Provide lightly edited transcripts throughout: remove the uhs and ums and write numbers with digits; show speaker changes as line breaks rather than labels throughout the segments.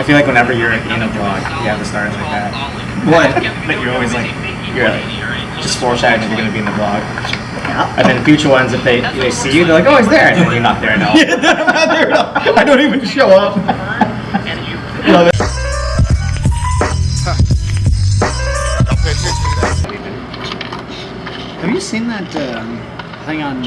feel like whenever you're in a vlog, you have to start it like that.
What?
That you're always like, you're like, just foreshadowing that you're going to be in the vlog.
Yeah.
And then future ones, if they see you, they're like, oh, he's there. And then you're not there at all.
Yeah, I'm not there at all. I don't even show up. Love it. Have you seen that thing on...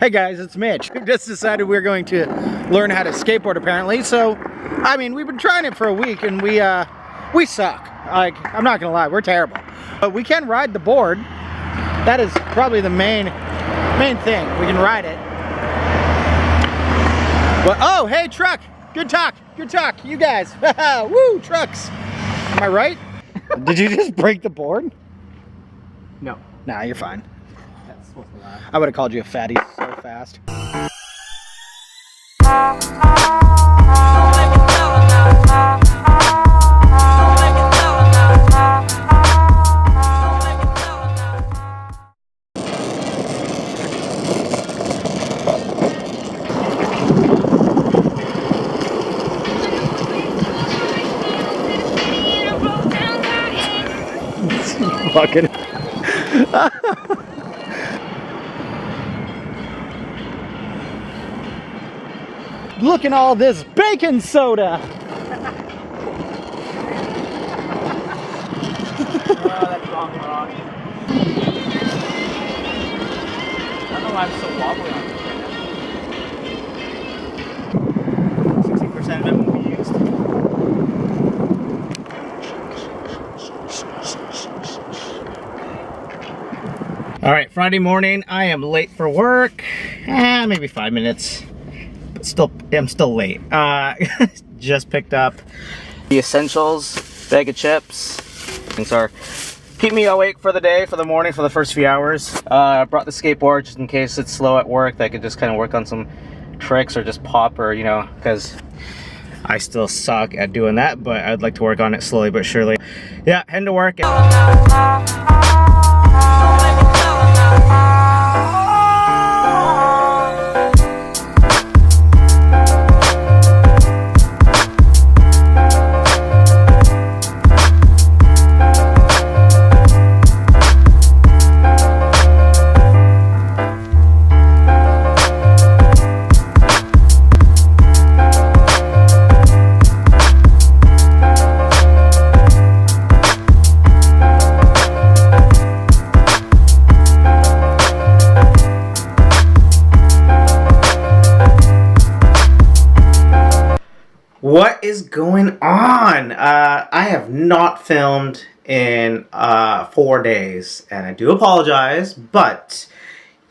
Hey guys, it's Mitch. We just decided we were going to learn how to skateboard apparently. So, I mean, we've been trying it for a week and we suck. Like, I'm not gonna lie, we're terrible. But we can ride the board. That is probably the main thing. We can ride it. But, oh, hey truck, good talk, you guys. Woo, trucks. Am I right? Did you just break the board?
No.
Nah, you're fine.
That's supposed to lie.
I would have called you a fatty so fast. Fucking. Look at all this baking soda.
Oh, that's wrong. I don't know why I'm so wobbly on this right now. 60% of it will be used. All right, Friday morning. I am late for work. Maybe 5 minutes. But I'm still late. Just picked up the essentials, bag of chips. Things are keep me awake for the day, for the morning, for the first few hours. I brought the skateboard just in case it's slow at work. That I could just kind of work on some tricks or just pop, or you know, because I still suck at doing that. But I'd like to work on it slowly but surely. Yeah, heading to work. What is going on? I have not filmed in 4 days, and I do apologize, but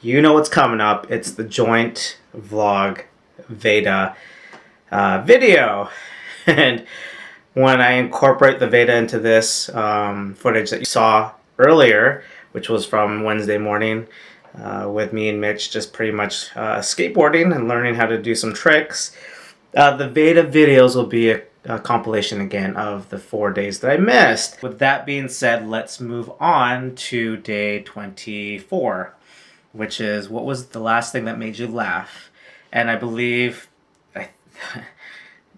you know what's coming up. It's the joint vlog Veda video. And when I incorporate the Veda into this footage that you saw earlier, which was from Wednesday morning, with me and Mitch just pretty much skateboarding and learning how to do some tricks, the Veda videos will be a compilation again of the 4 days that I missed. With that being said, let's move on to day 24, which is what was the last thing that made you laugh. And I believe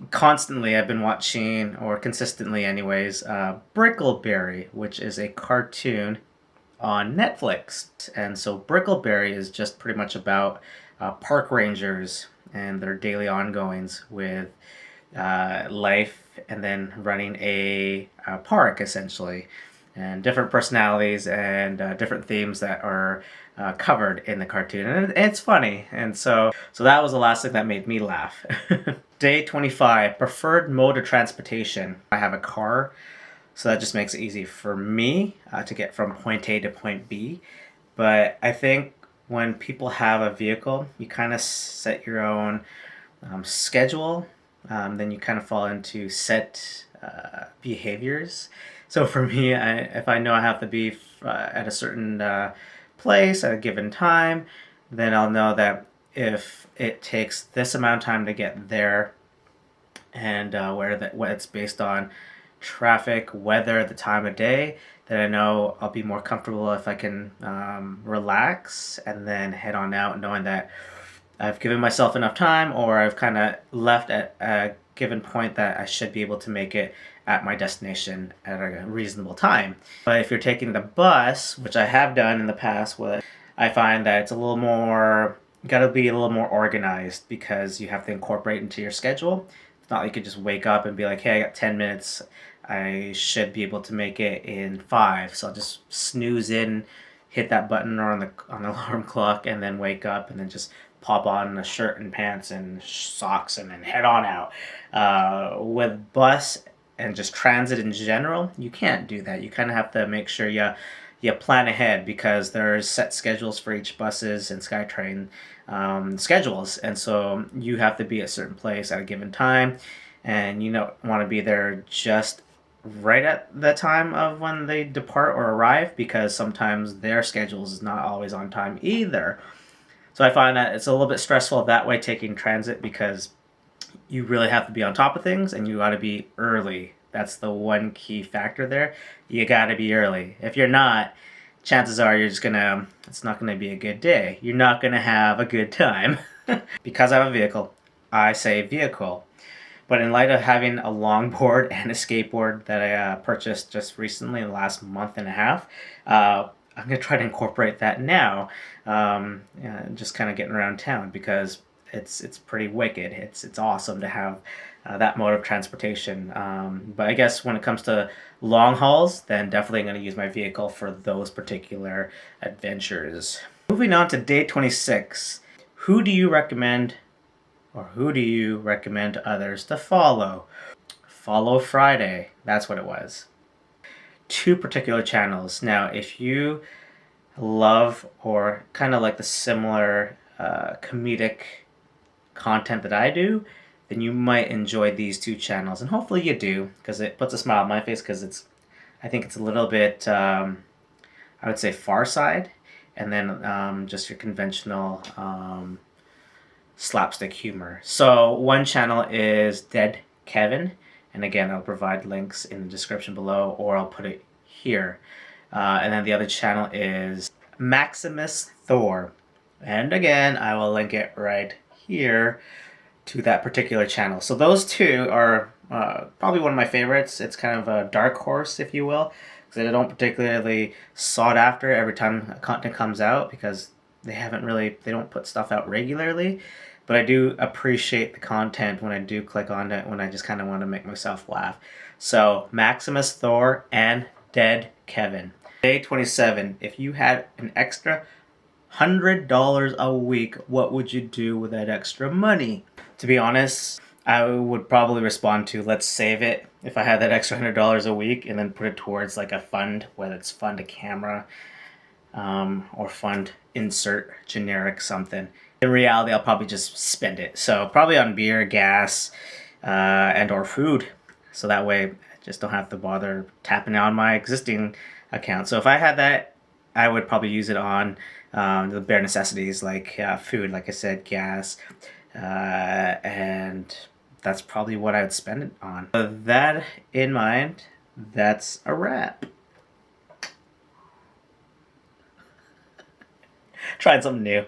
constantly I've been watching, or consistently anyways, Brickleberry, which is a cartoon on Netflix. And so Brickleberry is just pretty much about park rangers and their daily ongoings with life and then running a park essentially, and different personalities and different themes that are covered in the cartoon, and it's funny. And so that was the last thing that made me laugh. Day 25, preferred mode of transportation. I have a car, so that just makes it easy for me to get from point A to point B. But I think when people have a vehicle, you kind of set your own schedule. Then you kind of fall into set behaviors. So for me, if I know I have to be at a certain place at a given time, then I'll know that if it takes this amount of time to get there, and what it's based on traffic, weather, the time of day, then I know I'll be more comfortable if I can relax and then head on out, knowing that I've given myself enough time, or I've kind of left at a given point that I should be able to make it at my destination at a reasonable time. But if you're taking the bus, which I have done in the past, I find that it's a little more, gotta be a little more organized, because you have to incorporate into your schedule. It's not like you could just wake up and be like, hey, I got 10 minutes. I should be able to make it in 5. So I'll just snooze in, hit that button on the alarm clock, and then wake up and then just pop on a shirt and pants and socks and then head on out. With bus and just transit in general, you can't do that. You kind of have to make sure you plan ahead, because there's set schedules for each buses and SkyTrain schedules, and so you have to be at a certain place at a given time, and you don't want to be there just right at the time of when they depart or arrive, because sometimes their schedules is not always on time either. So I find that it's a little bit stressful that way, taking transit, because you really have to be on top of things, and you got to be early. That's the one key factor there. You got to be early. If you're not, chances are it's not gonna be a good day. You're not gonna have a good time. Because I have a vehicle, I say vehicle. But in light of having a longboard and a skateboard that I purchased just recently in the last month and a half, I'm gonna try to incorporate that now. Just kind of getting around town, because it's pretty wicked. It's awesome to have that mode of transportation. But I guess when it comes to long hauls, then definitely going to use my vehicle for those particular adventures. Moving on to day 26. Who do you recommend others to follow? Follow Friday. That's what it was. 2 particular channels. Now, if you love or kind of like the similar comedic content that I do, then you might enjoy these 2 channels, and hopefully you do, because it puts a smile on my face, because I think it's a little bit, I would say, far side, and then just your conventional slapstick humor. So one channel is Dead Kevin, and again, I'll provide links in the description below, or I'll put it here. And then the other channel is Maximus Thor, and again, I will link it right here to that particular channel. So those 2 are probably one of my favorites. It's kind of a dark horse, if you will, because they don't particularly sought after every time content comes out, because they don't put stuff out regularly. But I do appreciate the content when I do click on it, when I just kind of want to make myself laugh. So Maximus Thor and Dead Kevin. Day 27. If you had an extra $100 a week, what would you do with that extra money? To be honest, I would probably respond to, let's save it if I had that extra $100 a week, and then put it towards like a fund, whether it's fund a camera or fund insert generic something. In reality, I'll probably just spend it. So probably on beer, gas, and or food. So that way I just don't have to bother tapping on my existing account. So if I had that, I would probably use it on the bare necessities, like food, like I said, gas, and that's probably what I would spend it on. With that in mind, that's a wrap. Tried something new.